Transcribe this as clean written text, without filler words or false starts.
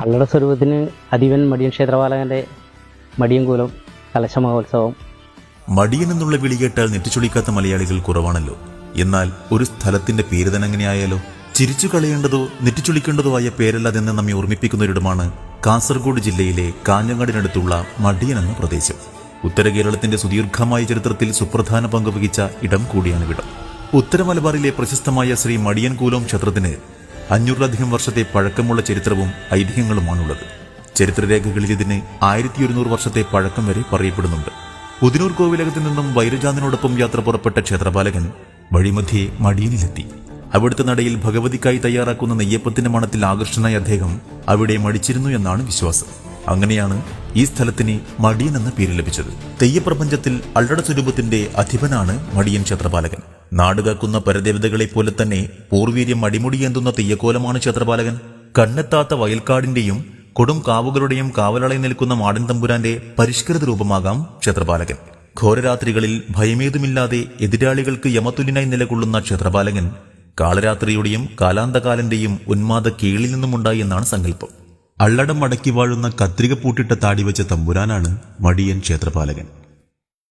അള്ളട സ്വരൂപത്തിന് അധിപൻ മടിയൻ ക്ഷേത്രപാലകന്റെ മടിയൻകൂലം കലശ മഹോത്സവം. മടിയൻ എന്നുള്ള വിളി കേട്ടാൽ നെറ്റിച്ചുളിക്കാത്ത മലയാളികൾ കുറവാണല്ലോ. എന്നാൽ ഒരു സ്ഥലത്തിന്റെ പേര് തന്നെ എങ്ങനെയായാലോ? ചിരിച്ചു കളയേണ്ടതോ നെറ്റിച്ചുളിക്കേണ്ടതോ ആയ പേരല്ലാതെന്ന് നമ്മെ ഓർമ്മിപ്പിക്കുന്നൊരിടമാണ് കാസർഗോഡ് ജില്ലയിലെ കാഞ്ഞങ്ങാടിനടുത്തുള്ള മടിയൻ എന്ന പ്രദേശം. ഉത്തര കേരളത്തിന്റെ സുദീർഘമായ ചരിത്രത്തിൽ സുപ്രധാന പങ്കുവഹിച്ച ഇടം കൂടിയാണിവിടം. ഉത്തര മലബാറിലെ പ്രശസ്തമായ ശ്രീ മടിയൻകൂലം ക്ഷേത്രത്തിന് 500-ലധികം വർഷത്തെ പഴക്കമുള്ള ചരിത്രവും ഐതിഹ്യങ്ങളുമാണുള്ളത്. ചരിത്രരേഖകളിൽ ഇതിന് 1100 വർഷത്തെ പഴക്കം വരെ പറയപ്പെടുന്നുണ്ട്. ഉദിനൂർ കോവിലകത്തു നിന്നും വൈരജാതനോടൊപ്പം യാത്ര പുറപ്പെട്ട ക്ഷേത്രപാലകൻ വഴിമധ്യേ മടിയനിലെത്തി. അവിടുത്തെ നടയിൽ ഭഗവതിക്കായി തയ്യാറാക്കുന്ന നെയ്യപ്പത്തിന്റെ മണത്തിൽ ആകർഷനായ അദ്ദേഹം അവിടെ മടിച്ചിരുന്നു എന്നാണ് വിശ്വാസം. അങ്ങനെയാണ് ഈ സ്ഥലത്തിന് മടിയൻ എന്ന പേര് ലഭിച്ചത്. തെയ്യപ്രപഞ്ചത്തിൽ അള്ളട സ്വരൂപത്തിന്റെ അധിപനാണ് മടിയൻ ക്ഷേത്രപാലകൻ. നാടുകാക്കുന്ന പരദേവതകളെ പോലെ തന്നെ പൂർവീര്യം അടിമുടിയേന്തുന്ന തെയ്യക്കോലമാണ് ക്ഷേത്രപാലകൻ. കണ്ണെത്താത്ത വയൽക്കാടിന്റെയും കൊടും കാവുകളുടെയും കാവലാളായി നിൽക്കുന്ന മാടൻ തമ്പുരാന്റെ പരിഷ്കൃത രൂപമാകാം ക്ഷേത്രപാലകൻ. ഘോരരാത്രികളിൽ ഭയമേതുമില്ലാതെ എതിരാളികൾക്ക് യമതുല്യനായി നിലകൊള്ളുന്ന ക്ഷേത്രപാലകൻ കാളരാത്രിയുടെയും കാലാന്തകാലന്റെയും ഉന്മാദ കീഴിൽ നിന്നുമുണ്ടായി എന്നാണ് സങ്കല്പം. അള്ളടം മടക്കി വാഴുന്ന കത്രിക പൂട്ടിട്ട താടി വെച്ച തമ്പുരാനാണ് മടിയൻ ക്ഷേത്രപാലകൻ.